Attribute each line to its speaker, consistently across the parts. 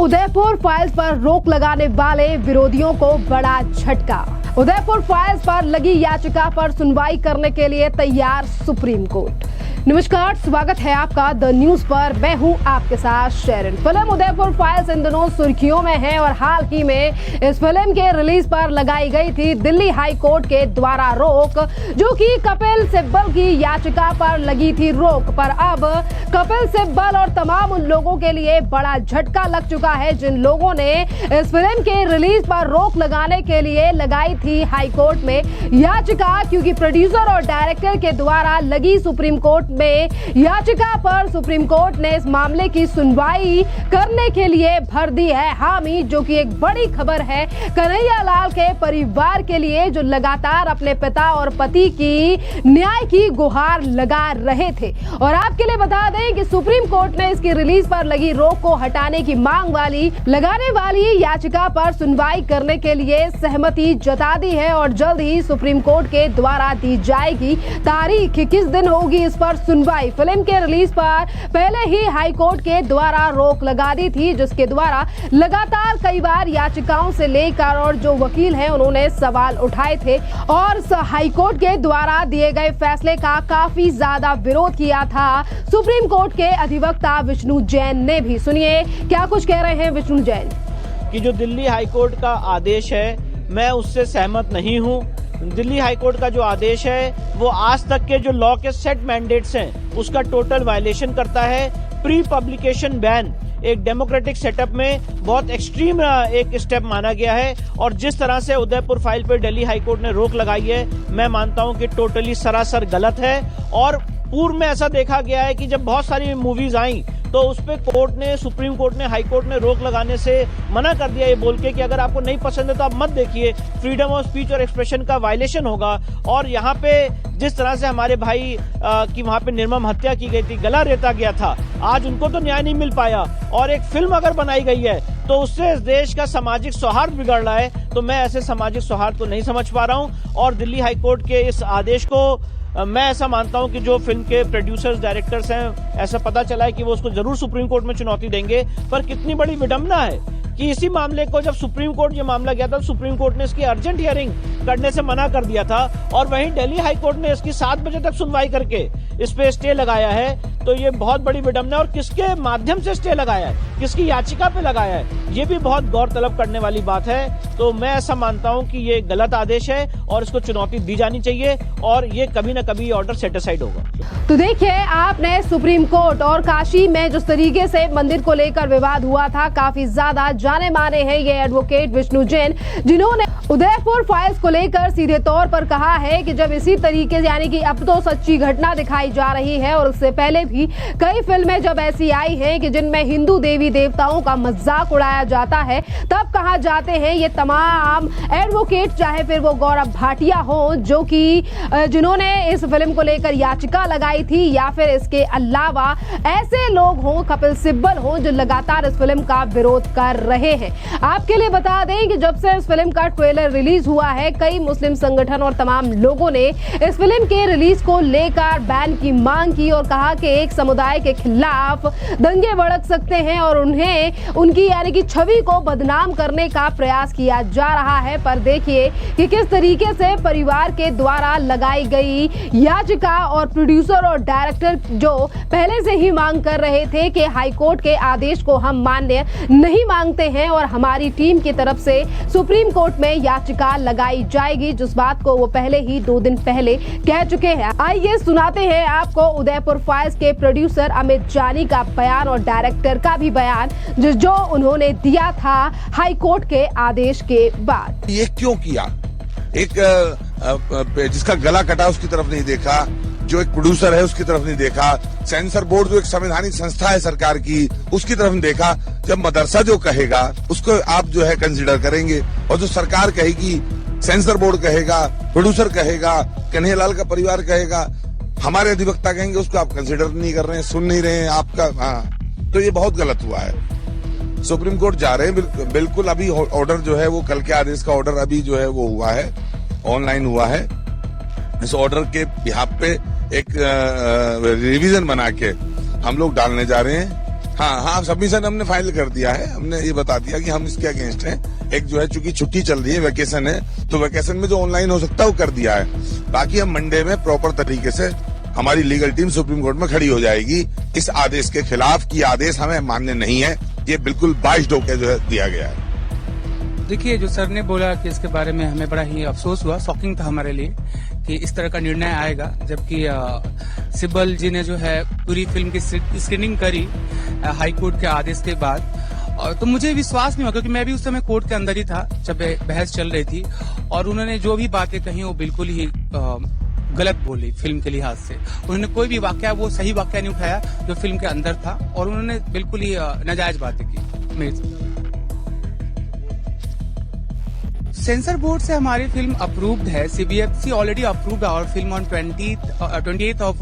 Speaker 1: Udaipur files पर रोक लगाने वाले विरोधियों को बड़ा झटका। उदयपुर फाइल्स पर लगी याचिका पर सुनवाई करने के लिए तैयार सुप्रीम कोर्ट। नमस्कार, स्वागत है आपका द न्यूज पर। मैं हूं आपके साथ शेरन। फिल्म उदयपुर फाइल्स इन दिनों सुर्खियों में है और हाल ही में इस फिल्म के रिलीज पर लगाई गई थी दिल्ली हाई कोर्ट के द्वारा रोक, जो कि कपिल सिब्बल की याचिका पर लगी थी रोक। पर अब कपिल सिब्बल और तमाम उन लोगों के लिए बड़ा झटका लग चुका है जिन लोगों ने इस फिल्म के रिलीज पर रोक लगाने के लिए लगाई थी हाई कोर्ट में याचिका, क्योंकि प्रोड्यूसर और डायरेक्टर के द्वारा लगी सुप्रीम कोर्ट में याचिका पर सुप्रीम कोर्ट ने इस मामले की सुनवाई करने के लिए भर दी है हामी, जो कि एक बड़ी खबर है कन्हैया लाल के परिवार के लिए, जो लगातार अपने पिता और पति की न्याय की गुहार लगा रहे थे। और आपके लिए बता दें कि सुप्रीम कोर्ट ने इसकी रिलीज पर लगी रोक को हटाने की मांग लगाने वाली याचिका पर सुनवाई करने के लिए सहमति जता दी है और जल्द ही सुप्रीम कोर्ट के द्वारा दी जाएगी तारीख। किस दिन होगी इस पर सुनवाई? फिल्म के रिलीज पर पहले ही हाई कोर्ट के द्वारा रोक लगा दी थी, जिसके द्वारा लगातार कई बार याचिकाओं से लेकर और जो वकील हैं उन्होंने सवाल उठाए थे और हाई कोर्ट के द्वारा दिए गए फैसले का काफी ज्यादा विरोध किया था सुप्रीम कोर्ट के अधिवक्ता विष्णु जैन ने भी। सुनिए क्या कुछ कह रहे हैं विष्णु जैन।
Speaker 2: कि जो दिल्ली हाई कोर्ट का आदेश है, मैं उससे सहमत नहीं हूं। दिल्ली हाई कोर्ट का जो आदेश है वो आज तक के जो लॉ के सेट मैंडेट्स हैं उसका टोटल वायलेशन करता है। प्री पब्लिकेशन बैन एक डेमोक्रेटिक सेटअप में बहुत एक्सट्रीम एक स्टेप माना गया है और जिस तरह से उदयपुर फाइल पर दिल्ली हाई कोर्ट ने रोक लगाई है, मैं मानता हूं कि टोटली सरासर गलत है। और पूर्व में ऐसा देखा गया है कि जब बहुत सारी मूवीज आई तो उस पे सुप्रीम कोर्ट ने हाई कोर्ट ने रोक लगाने से मना कर दिया, ये बोल के कि अगर आपको नहीं पसंद है तो आप मत देखिए, फ्रीडम ऑफ स्पीच और एक्सप्रेशन का वायलेशन होगा। और यहाँ पे जिस तरह से हमारे भाई की वहां पे निर्मम हत्या की गई थी, गला रेता गया था, आज उनको तो न्याय नहीं मिल पाया। और एक फिल्म अगर बनाई गई है तो उससे इस देश का सामाजिक सौहार्द बिगड़ रहा है, तो मैं ऐसे सामाजिक सौहार्द को नहीं समझ पा रहा हूँ। और दिल्ली हाई कोर्ट के इस आदेश को मैं ऐसा मानता हूं कि जो फिल्म के प्रोड्यूसर्स डायरेक्टर्स हैं, ऐसा पता चला है कि वो उसको जरूर सुप्रीम कोर्ट में चुनौती देंगे। पर कितनी बड़ी विडंबना है कि इसी मामले को जब सुप्रीम कोर्ट ये मामला गया था, सुप्रीम कोर्ट ने इसकी अर्जेंट हियरिंग करने से मना कर दिया था और वहीं दिल्ली हाई कोर्ट ने इसकी 7 बजे तक सुनवाई करके इस पे स्टे लगाया है। तो ये बहुत बड़ी विडंबना, और किसके माध्यम से स्टे लगाया है, किसकी याचिका पे लगाया है, ये भी बहुत गौर तलब करने वाली बात है। तो मैं ऐसा मानता हूं कि ये गलत आदेश है और इसको चुनौती दी जानी चाहिए और ये कभी न कभी ऑर्डर सेटिस्फाइड होगा।
Speaker 1: तो देखिए, आपने सुप्रीम कोर्ट और काशी में जिस तरीके से मंदिर को लेकर विवाद हुआ था, काफी ज्यादा जाने माने हैं ये एडवोकेट विष्णु जैन, जिन्होंने उदयपुर फाइल्स को लेकर सीधे तौर पर कहा है कि जब इसी तरीके से, यानी कि अब तो सच्ची घटना दिखाई जा रही है और उससे पहले भी कई फिल्में जब ऐसी आई हैं कि जिनमें हिंदू देवी देवताओं का मजाक उड़ाया जाता है, तब कहाँ जाते हैं ये तमाम एडवोकेट, चाहे फिर वो गौरव भाटिया हो जो कि जिन्होंने इस फिल्म को लेकर याचिका लगाई थी, या फिर इसके अलावा ऐसे लोग हों, कपिल सिब्बल हो, जो लगातार इस फिल्म का विरोध कर रहे हैं। आपके लिए बता दें कि जब से इस फिल्म का ट्रेलर रिलीज हुआ है, कई मुस्लिम संगठन और तमाम लोगों ने इस फिल्म के रिलीज को लेकर बैन की मांग की और कहा कि एक समुदाय के खिलाफ दंगे भड़क सकते हैं और उन्हें उनकी यानी कि छवि को बदनाम करने का प्रयास किया जा रहा है। पर देखिए कि किस तरीके से परिवार के द्वारा लगाई गई याचिका और प्रोड्यूसर और डायरेक्टर जो पहले से ही मांग कर रहे थे कि हाई कोर्ट के आदेश को हम मान्य नहीं मांगते हैं और हमारी टीम की तरफ से सुप्रीम कोर्ट में याचिका लगाई जाएगी, जिस बात को वो पहले ही 2 दिन पहले कह चुके हैं। आइए सुनाते हैं आपको उदयपुर फाइल्स के प्रोड्यूसर अमित जानी का बयान और डायरेक्टर का भी बयान जो उन्होंने दिया था हाई कोर्ट के आदेश के बाद।
Speaker 3: ये क्यों किया? एक जिसका गला कटा उसकी तरफ नहीं देखा, जो एक प्रोड्यूसर है उसकी तरफ नहीं देखा, सेंसर बोर्ड जो एक संवैधानिक संस्था है सरकार की उसकी तरफ नहीं देखा। जब मदरसा जो कहेगा उसको आप जो है कंसिडर करेंगे और जो सरकार कहेगी, सेंसर बोर्ड कहेगा, प्रोड्यूसर कहेगा, कन्हैयालाल का परिवार कहेगा, हमारे अधिवक्ता कहेंगे, उसको आप कंसिडर नहीं कर रहे हैं, सुन नहीं रहे हैं आपका। हाँ, तो ये बहुत गलत हुआ है। सुप्रीम कोर्ट जा रहे हैं बिल्कुल। अभी ऑर्डर जो है वो कल के आदेश का ऑर्डर अभी जो है वो हुआ है, ऑनलाइन हुआ है। इस ऑर्डर के बिहाफ पे एक रिवीजन बना के हम लोग डालने जा रहे हैं हाँ, सबमिशन हमने फाइल कर दिया है। हमने ये बता दिया कि हम इसके अगेंस्ट हैं। एक जो है, चूंकि छुट्टी चल रही है, वेकेशन है, तो वेकेशन में जो ऑनलाइन हो सकता है वो कर दिया है। बाकी हम मंडे में प्रॉपर तरीके से हमारी लीगल टीम सुप्रीम कोर्ट में खड़ी हो जाएगी इस आदेश के खिलाफ कि आदेश हमें मान्य नहीं है। ये बिल्कुल बाइज्ड होकर जो है दिया गया है।
Speaker 4: देखिए, जो सर ने बोला कि इसके बारे में हमें बड़ा ही अफसोस हुआ, शॉकिंग था हमारे लिए कि इस तरह का निर्णय आएगा, जबकि सिब्बल जी ने जो है पूरी फिल्म की स्क्रीनिंग करी हाई कोर्ट के आदेश के बाद। और तो मुझे विश्वास नहीं हुआ, क्योंकि मैं भी उस समय कोर्ट के अंदर ही था जब बहस चल रही थी, और उन्होंने जो भी बातें कही वो बिल्कुल ही गलत बोली फिल्म के लिहाज से। उन्होंने कोई भी वाकया, वो सही वाकया नहीं उठाया जो फिल्म के अंदर था, और उन्होंने बिल्कुल ही नाजायज बातें की मेरे से। सेंसर बोर्ड से हमारी फिल्म अप्रूव्ड है। CBFC already approved our film on 28th of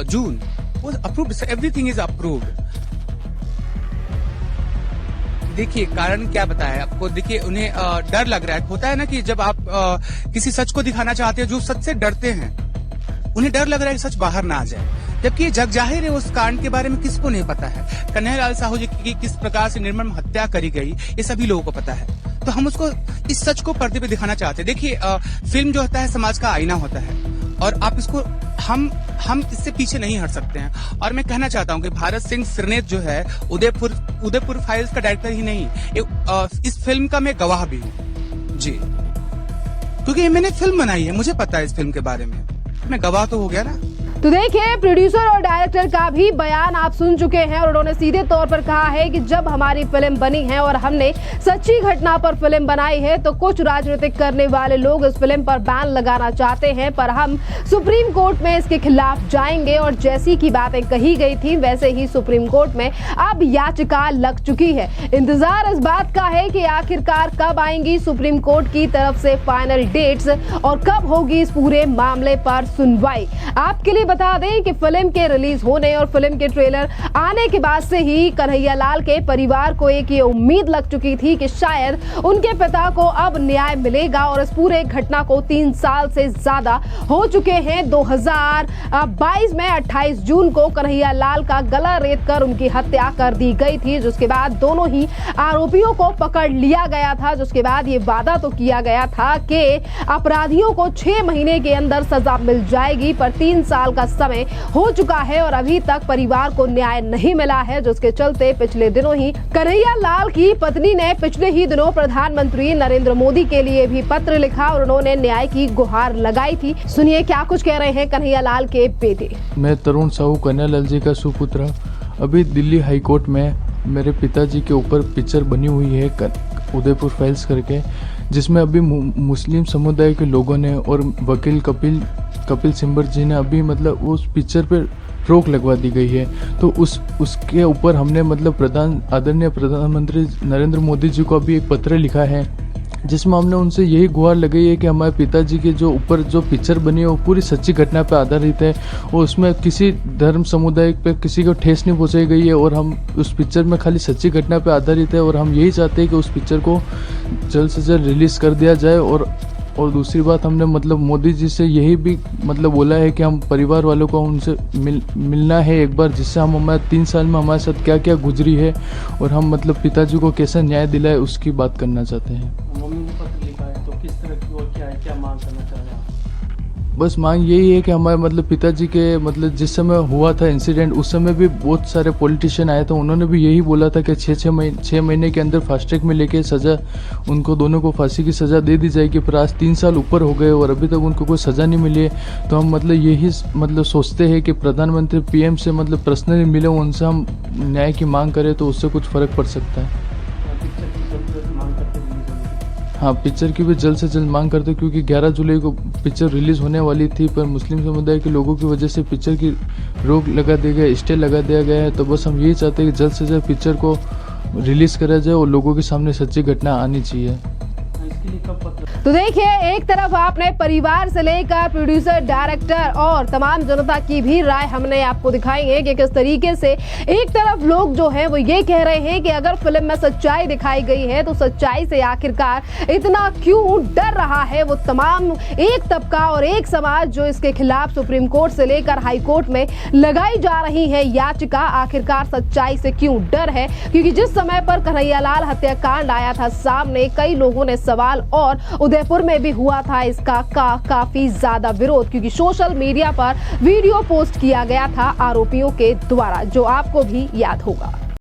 Speaker 4: June. Approved, everything is approved. देखिए, कारण क्या बताया आपको। देखिए, उन्हें डर लग रहा है। होता है ना कि जब आप किसी सच को दिखाना चाहते हो, जो सच से डरते हैं उन्हें डर लग रहा है कि सच बाहर ना आ जाए, जबकि ये जग जाहिर है उस कांड के बारे में किसको नहीं पता है। कन्हैयालाल साहू जी की किस प्रकार से निर्मम हत्या करी गई, ये सभी लोगों को पता है। तो हम उसको, इस सच को पर्दे पे दिखाना चाहते हैं। देखिए, फिल्म जो होता है समाज का आईना होता है, और आप इसको, हम इससे पीछे नहीं हट सकते हैं। और मैं कहना चाहता हूं कि भारत सिंह सिरनेत जो है, उदयपुर फाइल्स का डायरेक्टर ही नहीं, इस फिल्म का मैं गवाह भी हूं जी, क्योंकि मैंने फिल्म बनाई है, मुझे पता है इस फिल्म के बारे में, मैं गवाह तो हो गया ना।
Speaker 1: तो देखिए, प्रोड्यूसर और डायरेक्टर का भी बयान आप सुन चुके हैं, और उन्होंने सीधे तौर पर कहा है कि जब हमारी फिल्म बनी है और हमने सच्ची घटना पर फिल्म बनाई है, तो कुछ राजनीतिक करने वाले लोग इस फिल्म पर बैन लगाना चाहते हैं, पर हम सुप्रीम कोर्ट में इसके खिलाफ जाएंगे। और जैसी की बातें कही गई थी, वैसे ही सुप्रीम कोर्ट में अब याचिका लग चुकी है। इंतजार इस बात का है कि आखिरकार कब आएंगी सुप्रीम कोर्ट की तरफ से फाइनल डेट्स, और कब होगी इस पूरे मामले पर सुनवाई। आपके लिए बता दें कि फिल्म के रिलीज होने और फिल्म के ट्रेलर आने के बाद से ही कन्हैयालाल के परिवार को एक ये उम्मीद लग चुकी थी कि शायद उनके पिता को अब न्याय मिलेगा, और इस पूरे घटना को 3 साल से ज्यादा हो चुके हैं। 2022 में 28 जून को कन्हैयालाल का गला रेतकर उनकी हत्या कर दी गई थी, जिसके बाद दोनों ही आरोपियों को पकड़ लिया गया था। जिसके बाद ये वादा तो किया गया था कि अपराधियों को 6 महीने के अंदर सजा मिल जाएगी, पर 3 साल का समय हो चुका है और अभी तक परिवार को न्याय नहीं मिला है, जिसके चलते पिछले दिनों ही कन्हैयालाल की पत्नी ने पिछले ही दिनों प्रधानमंत्री नरेंद्र मोदी के लिए भी पत्र लिखा और उन्होंने न्याय की गुहार लगाई थी। सुनिए क्या कुछ कह रहे हैं कन्हैयालाल के बेटे।
Speaker 5: मैं तरुण साहू, कन्हैयालाल जी का सुपुत्र। अभी दिल्ली हाई कोर्ट में मेरे पिताजी के ऊपर पिक्चर बनी हुई है उदयपुर फाइल्स करके, जिसमें अभी मुस्लिम समुदाय के लोगों ने और वकील कपिल सिब्बल जी ने अभी मतलब उस पिक्चर पे रोक लगवा दी गई है। तो उसके ऊपर हमने मतलब आदरणीय प्रधानमंत्री नरेंद्र मोदी जी को अभी एक पत्र लिखा है, जिसमें हमने उनसे यही गुहार लगाई है कि हमारे पिताजी के जो ऊपर जो पिक्चर बनी है वो पूरी सच्ची घटना पर आधारित है, और उसमें किसी धर्म समुदाय पे किसी को ठेस नहीं पहुंचाई गई है, और हम उस पिक्चर में खाली सच्ची घटना पर आधारित है, और हम यही चाहते हैं कि उस पिक्चर को जल्द से जल्द रिलीज कर दिया जाए। और दूसरी बात, हमने मतलब मोदी जी से यही भी मतलब बोला है कि हम परिवार वालों को उनसे मिलना है एक बार, जिससे हम हमारे 3 साल में हमारे साथ क्या क्या गुजरी है और हम मतलब पिताजी को कैसा न्याय दिलाए उसकी बात करना चाहते हैं।
Speaker 4: मम्मी ने पत्र लिखा है, तो किस तरह की और क्या मांग करना चाह रहे हैं?
Speaker 5: बस मांग यही है कि हमारे मतलब पिताजी के मतलब जिस समय हुआ था इंसिडेंट, उस समय भी बहुत सारे पॉलिटिशियन आए थे, उन्होंने भी यही बोला था कि 6 महीने के अंदर फास्ट ट्रैक में लेके सज़ा उनको दोनों को फांसी की सज़ा दे दी जाएगी। पर आज 3 साल ऊपर हो गए और अभी तक उनको कोई सज़ा नहीं मिली है। तो हम मतलब यही मतलब सोचते हैं कि प्रधानमंत्री PM से मतलब पर्सनली मिले, उनसे हम न्याय की मांग करें तो उससे कुछ फ़र्क पड़ सकता है। हाँ, पिक्चर की भी जल्द से जल्द मांग करते, क्योंकि 11 जुलाई को पिक्चर रिलीज होने वाली थी, पर मुस्लिम समुदाय के लोगों की वजह से पिक्चर की रोक लगा दी गई, स्टे लगा दिया गया है। तो बस हम यही चाहते हैं कि जल्द से जल्द पिक्चर को रिलीज करा जाए और लोगों के सामने सच्ची घटना आनी चाहिए।
Speaker 4: इसकी
Speaker 1: तो देखिए, एक तरफ आपने परिवार से लेकर प्रोड्यूसर, डायरेक्टर और तमाम जनता की भी राय हमने आपको दिखाई है कि किस तरीके से एक तरफ लोग जो हैं वो ये कह रहे हैं कि अगर फिल्म में सच्चाई दिखाई गई है तो सच्चाई से आखिरकार इतना क्यों डर रहा है वो तमाम एक तबका और एक समाज जो इसके खिलाफ सुप्रीम कोर्ट से लेकर हाई कोर्ट में लगाई जा रही है याचिका, आखिरकार सच्चाई से क्यों डर है। क्योंकि जिस समय पर कन्हैयालाल हत्याकांड आया था सामने, कई लोगों ने सवाल, और उदयपुर में भी हुआ था इसका काफी ज्यादा विरोध, क्योंकि सोशल मीडिया पर वीडियो पोस्ट किया गया था आरोपियों के द्वारा, जो आपको भी याद होगा।